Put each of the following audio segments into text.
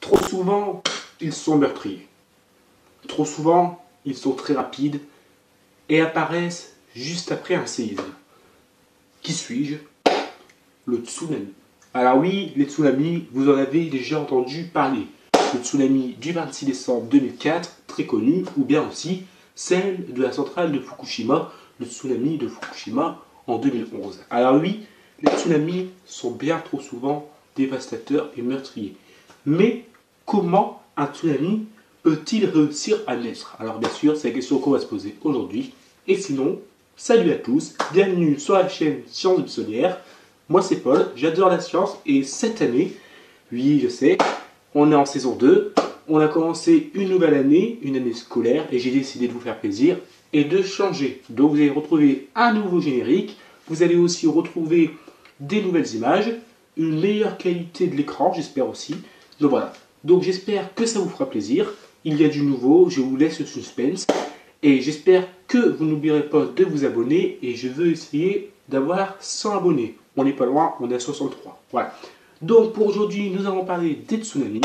Trop souvent, ils sont meurtriers. Trop souvent, ils sont très rapides et apparaissent juste après un séisme. Qui suis-je? Le tsunami. Alors oui, les tsunamis, vous en avez déjà entendu parler. Le tsunami du 26 décembre 2004, très connu, ou bien aussi celle de la centrale de Fukushima, le tsunami de Fukushima en 2011. Alors oui, les tsunamis sont bien trop souvent dévastateurs et meurtriers. Mais comment un tsunami peut-il réussir à naître? Alors bien sûr, c'est la question qu'on va se poser aujourd'hui. Et sinon, salut à tous, bienvenue sur la chaîne Sciences Buissonnières. Moi c'est Paul, j'adore la science et cette année, oui je sais, on est en saison 2, on a commencé une nouvelle année, une année scolaire et j'ai décidé de vous faire plaisir et de changer. Donc vous allez retrouver un nouveau générique, vous allez aussi retrouver des nouvelles images, une meilleure qualité de l'écran j'espère aussi. Donc voilà, donc j'espère que ça vous fera plaisir, il y a du nouveau, je vous laisse le suspense et j'espère que vous n'oublierez pas de vous abonner et je veux essayer d'avoir 100 abonnés. On n'est pas loin, on est à 63. Voilà. Donc pour aujourd'hui, nous allons parler des tsunamis.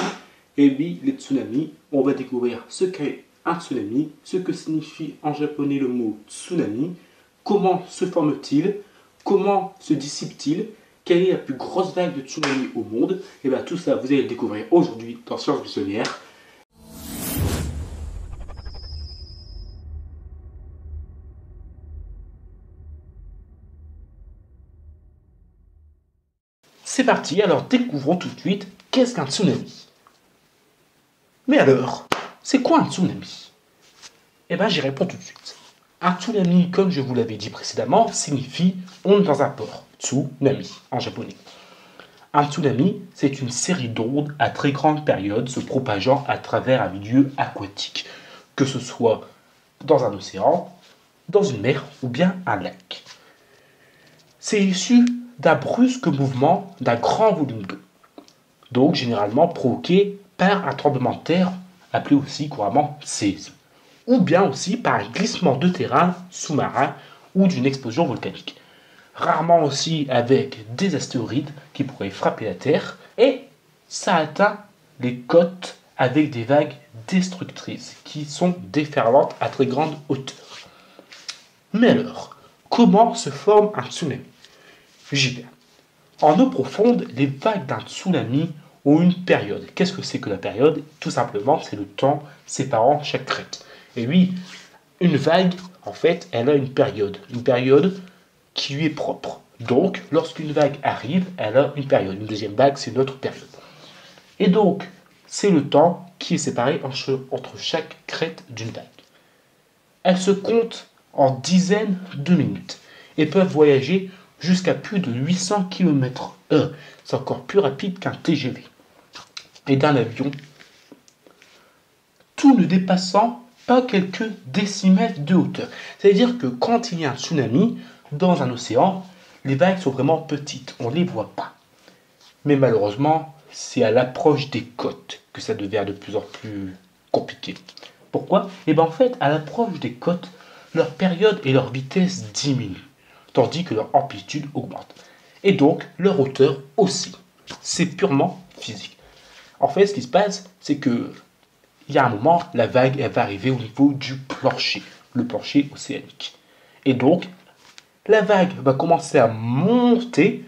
Et oui, les tsunamis, on va découvrir ce qu'est un tsunami, ce que signifie en japonais le mot tsunami, comment se forme-t-il, comment se dissipe-t-il, quelle est la plus grosse vague de tsunami au monde. Et bien tout ça, vous allez le découvrir aujourd'hui dans Sciences Buissonnières. C'est parti, alors découvrons tout de suite qu'est-ce qu'un tsunami. Mais alors, c'est quoi un tsunami? Eh bien, j'y réponds tout de suite. Un tsunami, comme je vous l'avais dit précédemment, signifie onde dans un port. Tsunami en japonais. Un tsunami, c'est une série d'ondes à très grande période se propageant à travers un milieu aquatique, que ce soit dans un océan, dans une mer ou bien un lac. C'est issu d'un brusque mouvement d'un grand volume d'eau, donc généralement provoqué par un tremblement de terre, appelé aussi couramment séisme, ou bien aussi par un glissement de terrain sous-marin ou d'une explosion volcanique. Rarement aussi avec des astéroïdes qui pourraient frapper la Terre, et ça atteint les côtes avec des vagues destructrices qui sont déferlantes à très grande hauteur. Mais alors, comment se forme un tsunami? J'y viens. En eau profonde, les vagues d'un tsunami ont une période. Qu'est-ce que c'est que la période? Tout simplement, c'est le temps séparant chaque crête. Et oui, une vague, en fait, elle a une période qui lui est propre. Donc, lorsqu'une vague arrive, elle a une période. Une deuxième vague, c'est une autre période. Et donc, c'est le temps qui est séparé entre chaque crête d'une vague. Elles se comptent en dizaines de minutes et peuvent voyager jusqu'à plus de 800 km/h. C'est encore plus rapide qu'un TGV et d'un avion, tout ne dépassant pas quelques décimètres de hauteur. C'est-à-dire que quand il y a un tsunami dans un océan, les vagues sont vraiment petites, on ne les voit pas. Mais malheureusement, c'est à l'approche des côtes que ça devient de plus en plus compliqué. Pourquoi? Eh bien en fait, à l'approche des côtes, leur période et leur vitesse diminuent, tandis que leur amplitude augmente. Et donc, leur hauteur aussi. C'est purement physique. En fait, ce qui se passe, c'est que il y a un moment, la vague elle va arriver au niveau du plancher, le plancher océanique. Et donc, la vague va commencer à monter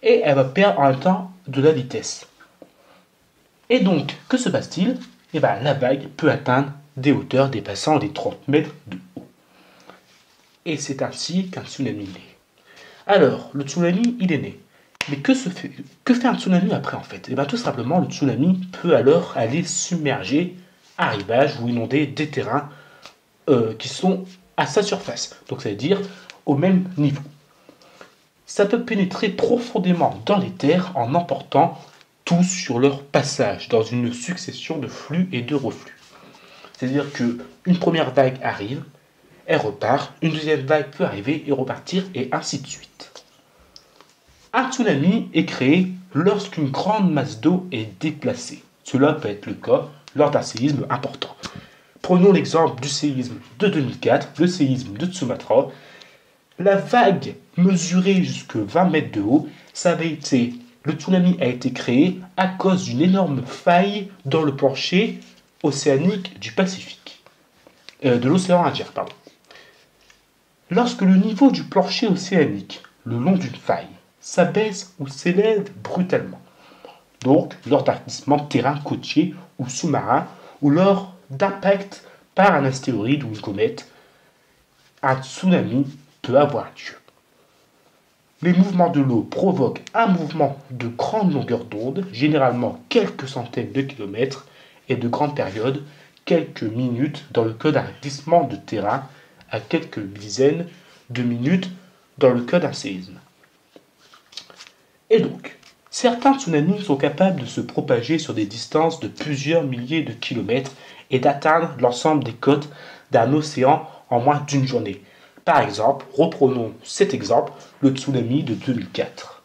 et elle va perdre en même temps de la vitesse. Et donc, que se passe-t-il? Eh bien, la vague peut atteindre des hauteurs dépassant les 30 mètres de haut. Et c'est ainsi qu'un tsunami naît. Alors, le tsunami, il est né. Mais que fait un tsunami après en fait? Et bien tout simplement, le tsunami peut alors aller submerger un rivage ou inonder des terrains qui sont à sa surface. Donc ça veut dire au même niveau. Ça peut pénétrer profondément dans les terres en emportant tout sur leur passage dans une succession de flux et de reflux. C'est-à-dire qu'une première vague arrive, elle repart, une deuxième vague peut arriver et repartir, et ainsi de suite. Un tsunami est créé lorsqu'une grande masse d'eau est déplacée. Cela peut être le cas lors d'un séisme important. Prenons l'exemple du séisme de 2004, le séisme de Sumatra. La vague mesurée jusqu'à 20 mètres de haut, ça avait été Le tsunami a été créé à cause d'une énorme faille dans le plancher océanique du Pacifique, de l'océan Indien, pardon. Lorsque le niveau du plancher océanique, le long d'une faille, s'abaisse ou s'élève brutalement, donc lors d'un glissement de terrain côtier ou sous-marin, ou lors d'impact par un astéroïde ou une comète, un tsunami peut avoir lieu. Les mouvements de l'eau provoquent un mouvement de grande longueur d'onde, généralement quelques centaines de kilomètres, et de grandes périodes, quelques minutes dans le cas d'un glissement de terrain, à quelques dizaines de minutes dans le cas d'un séisme. Et donc, certains tsunamis sont capables de se propager sur des distances de plusieurs milliers de kilomètres et d'atteindre l'ensemble des côtes d'un océan en moins d'une journée. Par exemple, reprenons cet exemple, le tsunami de 2004.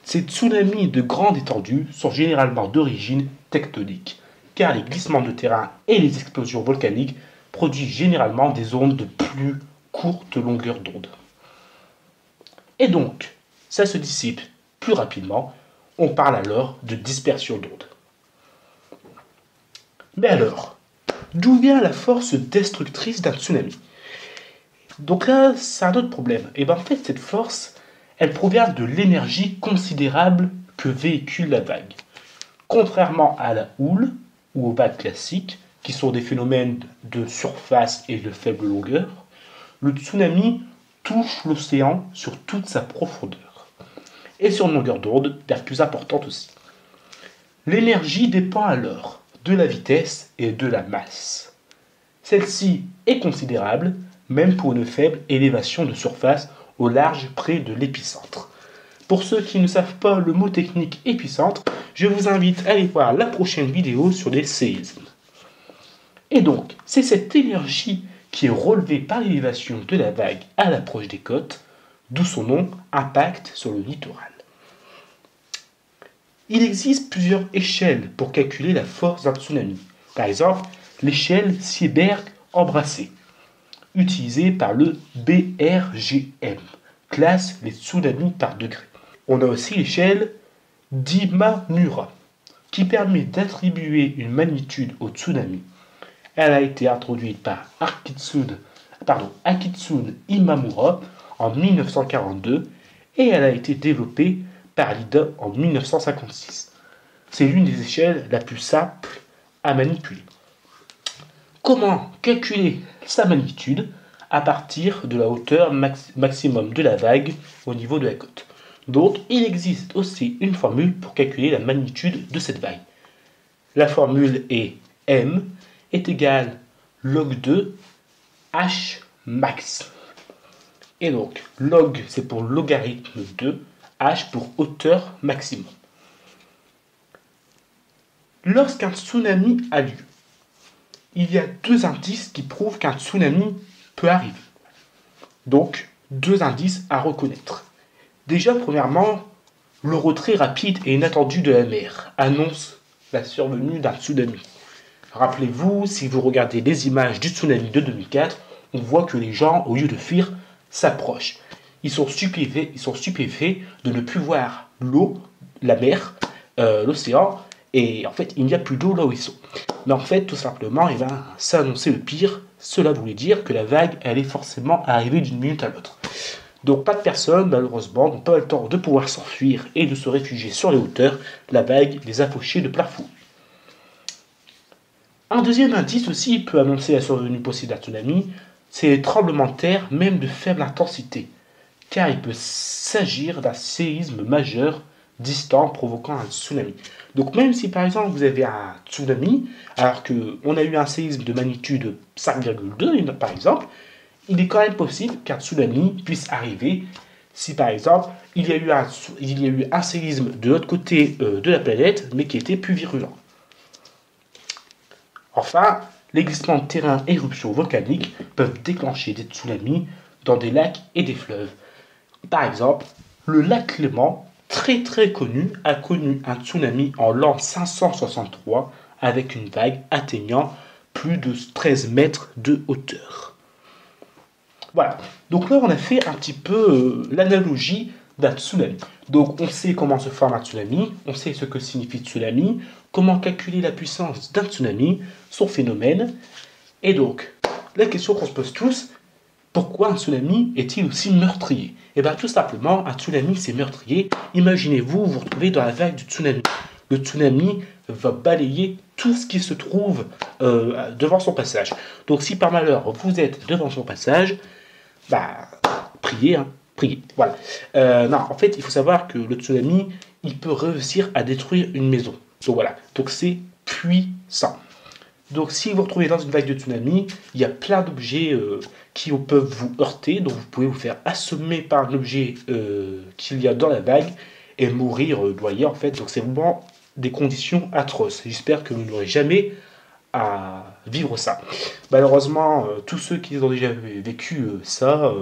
Ces tsunamis de grande étendue sont généralement d'origine tectonique, car les glissements de terrain et les explosions volcaniques produisent généralement des ondes de plus courte longueur d'onde. Et donc, ça se dissipe plus rapidement, on parle alors de dispersion d'onde. Mais alors, d'où vient la force destructrice d'un tsunami? Donc là, c'est un autre problème. Et bien en fait, cette force, elle provient de l'énergie considérable que véhicule la vague. Contrairement à la houle ou aux vagues classiques, qui sont des phénomènes de surface et de faible longueur, le tsunami touche l'océan sur toute sa profondeur et sur une longueur d'onde bien plus importante aussi. L'énergie dépend alors de la vitesse et de la masse. Celle-ci est considérable, même pour une faible élévation de surface au large près de l'épicentre. Pour ceux qui ne savent pas le mot technique épicentre, je vous invite à aller voir la prochaine vidéo sur les séismes. Et donc, c'est cette énergie qui est relevée par l'élévation de la vague à l'approche des côtes, d'où son nom, impact sur le littoral. Il existe plusieurs échelles pour calculer la force d'un tsunami. Par exemple, l'échelle Sieberg-Embrassé, utilisée par le BRGM, classe les tsunamis par degré. On a aussi l'échelle d'Imamura, qui permet d'attribuer une magnitude au tsunami. Elle a été introduite par Akitsune Imamura en 1942 et elle a été développée par l'IDA en 1956. C'est l'une des échelles la plus simple à manipuler. Comment calculer sa magnitude à partir de la hauteur maximum de la vague au niveau de la côte? Donc, il existe aussi une formule pour calculer la magnitude de cette vague. La formule est M est égal log 2 H max. Et donc, log c'est pour logarithme 2, H pour hauteur maximum. Lorsqu'un tsunami a lieu, il y a deux indices qui prouvent qu'un tsunami peut arriver. Donc, deux indices à reconnaître. Déjà, premièrement, le retrait rapide et inattendu de la mer annonce la survenue d'un tsunami. Rappelez-vous, si vous regardez les images du tsunami de 2004, on voit que les gens, au lieu de fuir, s'approchent. Ils sont stupéfaits de ne plus voir l'eau, la mer, l'océan, et en fait, il n'y a plus d'eau là où ils sont. Mais en fait, tout simplement, ça annonçait le pire. Cela voulait dire que la vague allait forcément arriver d'une minute à l'autre. Donc pas de personnes, malheureusement, n'ont pas le temps de pouvoir s'enfuir et de se réfugier sur les hauteurs. La vague les a fauchés de plein fouet. Un deuxième indice aussi peut annoncer la survenue possible d'un tsunami, c'est les tremblements de terre, même de faible intensité, car il peut s'agir d'un séisme majeur distant provoquant un tsunami. Donc même si par exemple vous avez un tsunami, alors qu'on a eu un séisme de magnitude 5,2 par exemple, il est quand même possible qu'un tsunami puisse arriver si par exemple il y a eu un séisme de l'autre côté de la planète, mais qui était plus virulent. Enfin, les glissements de terrain et éruptions volcaniques peuvent déclencher des tsunamis dans des lacs et des fleuves. Par exemple, le lac Clément, très très connu, a connu un tsunami en l'an 563 avec une vague atteignant plus de 13 mètres de hauteur. Voilà, donc là on a fait un petit peu l'analogie d'un tsunami. Donc on sait comment se forme un tsunami, on sait ce que signifie tsunami, comment calculer la puissance d'un tsunami, son phénomène. Et donc, la question qu'on se pose tous, pourquoi un tsunami est-il aussi meurtrier? Eh bien tout simplement, un tsunami c'est meurtrier. Imaginez-vous vous retrouvez dans la vague du tsunami. Le tsunami va balayer tout ce qui se trouve devant son passage. Donc si par malheur vous êtes devant son passage, bah priez, hein, priez. Voilà. Non, en fait il faut savoir que le tsunami, il peut réussir à détruire une maison. Donc voilà, donc c'est puissant. Donc si vous vous retrouvez dans une vague de tsunami, il y a plein d'objets qui peuvent vous heurter, donc vous pouvez vous faire assommer par un objet qu'il y a dans la vague et mourir noyé en fait. Donc c'est vraiment des conditions atroces. J'espère que vous n'aurez jamais à vivre ça. Malheureusement, tous ceux qui ont déjà vécu ça,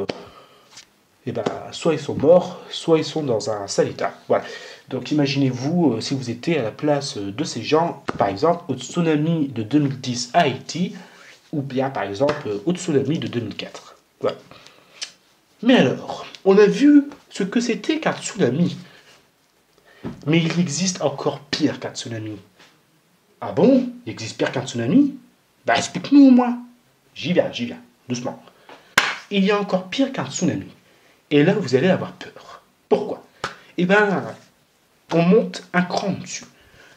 et ben, soit ils sont morts, soit ils sont dans un sale état. Voilà. Donc imaginez-vous si vous étiez à la place de ces gens, par exemple au tsunami de 2010 à Haïti, ou bien par exemple au tsunami de 2004. Voilà. Mais alors, on a vu ce que c'était qu'un tsunami. Mais il existe encore pire qu'un tsunami. Ah bon? Il existe pire qu'un tsunami? Bah explique-nous au moins. J'y viens, doucement. Il y a encore pire qu'un tsunami. Et là, vous allez avoir peur. Pourquoi? Eh bien, on monte un cran dessus.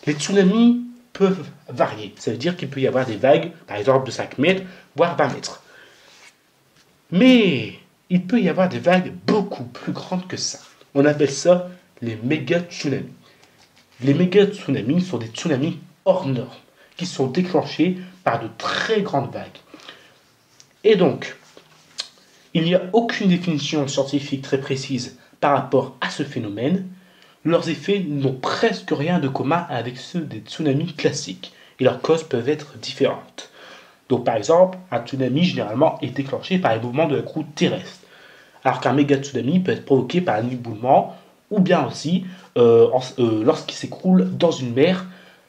Les tsunamis peuvent varier. Ça veut dire qu'il peut y avoir des vagues, par exemple de 5 mètres, voire 20 mètres. Mais il peut y avoir des vagues beaucoup plus grandes que ça. On appelle ça les méga tsunamis. Les méga tsunamis sont des tsunamis hors normes, qui sont déclenchés par de très grandes vagues. Et donc, il n'y a aucune définition scientifique très précise par rapport à ce phénomène. Leurs effets n'ont presque rien de commun avec ceux des tsunamis classiques, et leurs causes peuvent être différentes. Donc par exemple, un tsunami généralement est déclenché par les mouvements de la croûte terrestre, alors qu'un méga tsunami peut être provoqué par un éboulement, ou bien aussi lorsqu'il s'écroule dans une mer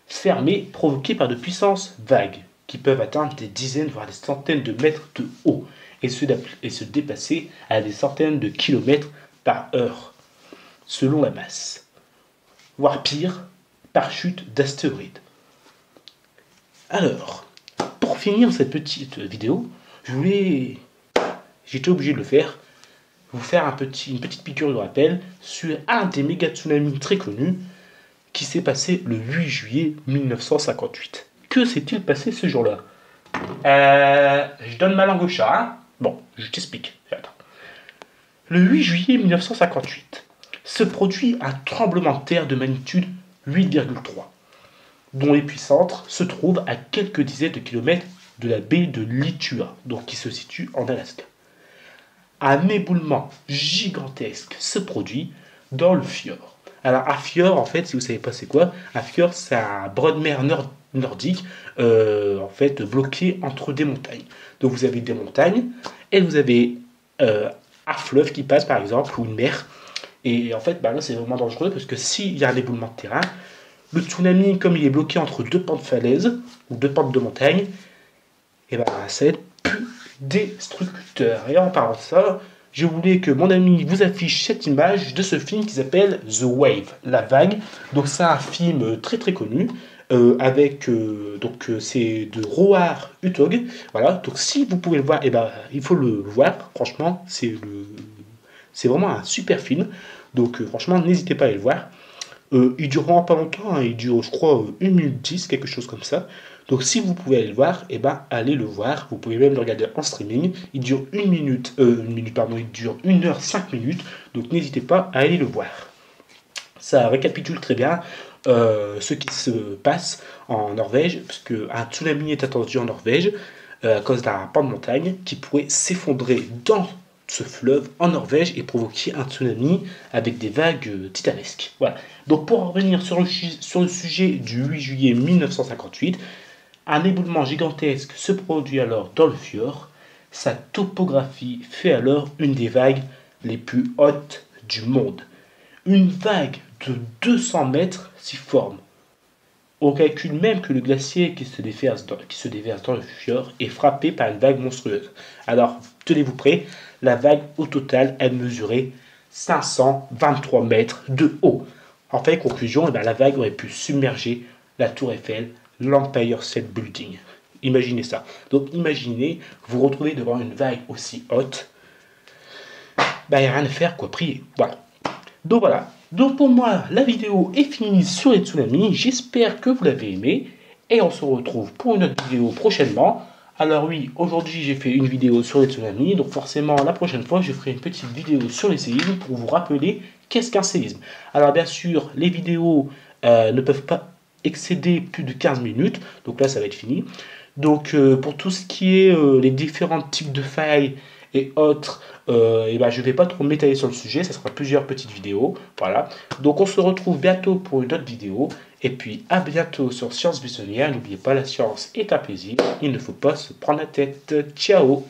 fermée provoquée par de puissantes vagues, qui peuvent atteindre des dizaines voire des centaines de mètres de haut, et se déplacer à des centaines de kilomètres par heure, selon la masse. Voire pire, par chute d'astéroïdes. Alors, pour finir cette petite vidéo, j'étais obligé de le faire, vous faire une petite piqûre de rappel sur un des méga tsunamis très connus qui s'est passé le 8 juillet 1958. Que s'est-il passé ce jour-là? Je donne ma langue au chat, hein. Bon, je t'explique. Attends. Le 8 juillet 1958 se produit un tremblement de terre de magnitude 8,3, dont l'épicentre se trouve à quelques dizaines de kilomètres de la baie de Litua, donc qui se situe en Alaska. Un éboulement gigantesque se produit dans le fjord. Alors un fjord, en fait, si vous ne savez pas c'est quoi, un fjord c'est un bras de mer nordique, en fait, bloqué entre des montagnes. Donc vous avez des montagnes, et vous avez un fleuve qui passe par exemple, ou une mer. Et en fait, là c'est vraiment dangereux, parce que s'il y a un éboulement de terrain, le tsunami, comme il est bloqué entre deux pans de falaise, ou deux pans de montagne, et ça va être plus destructeur. Et en parlant de ça, je voulais que mon ami vous affiche cette image de ce film qui s'appelle The Wave, la vague. Donc c'est un film très très connu, c'est de Roar Utog. Voilà, donc si vous pouvez le voir, il faut le voir. Franchement, c'est vraiment un super film. Donc franchement, n'hésitez pas à aller le voir. Il dure vraiment pas longtemps, hein, il dure je crois 1 minute 10, quelque chose comme ça. Donc si vous pouvez aller le voir, allez le voir. Vous pouvez même le regarder en streaming. Il dure il dure 1 heure 5 minutes. Donc n'hésitez pas à aller le voir. Ça récapitule très bien ce qui se passe en Norvège, parce qu'un tsunami est attendu en Norvège à cause d'un pan de montagne qui pourrait s'effondrer dans ce fleuve en Norvège et provoquer un tsunami avec des vagues titanesques. Voilà. Donc pour revenir sur le sujet du 8 juillet 1958, un éboulement gigantesque se produit alors dans le fjord. Sa topographie fait alors une des vagues les plus hautes du monde. Une vague de 200 mètres s'y forme. On calcule même que le glacier qui se déverse dans le fjord est frappé par une vague monstrueuse. Alors, tenez-vous prêts, la vague au total, elle mesurait 523 mètres de haut. En fait, conclusion, eh bien, la vague aurait pu submerger la Tour Eiffel, l'Empire State Building. Imaginez ça. Donc imaginez, vous retrouvez devant une vague aussi haute. Ben, il n'y a rien à faire, quoi, prier. Voilà. Donc voilà. Donc pour moi, la vidéo est finie sur les tsunamis. J'espère que vous l'avez aimé. Et on se retrouve pour une autre vidéo prochainement. Alors oui, aujourd'hui j'ai fait une vidéo sur les tsunamis. Donc forcément, la prochaine fois, je ferai une petite vidéo sur les séismes pour vous rappeler qu'est-ce qu'un séisme. Alors bien sûr, les vidéos ne peuvent pas excéder plus de 15 minutes. Donc là, ça va être fini. Donc pour tout ce qui est les différents types de failles et autres, et ben, je ne vais pas trop m'étaler sur le sujet, ça sera plusieurs petites vidéos. Voilà. Donc on se retrouve bientôt pour une autre vidéo. Et puis à bientôt sur Science Buissonnière. N'oubliez pas, la science est un plaisir. Il ne faut pas se prendre la tête. Ciao!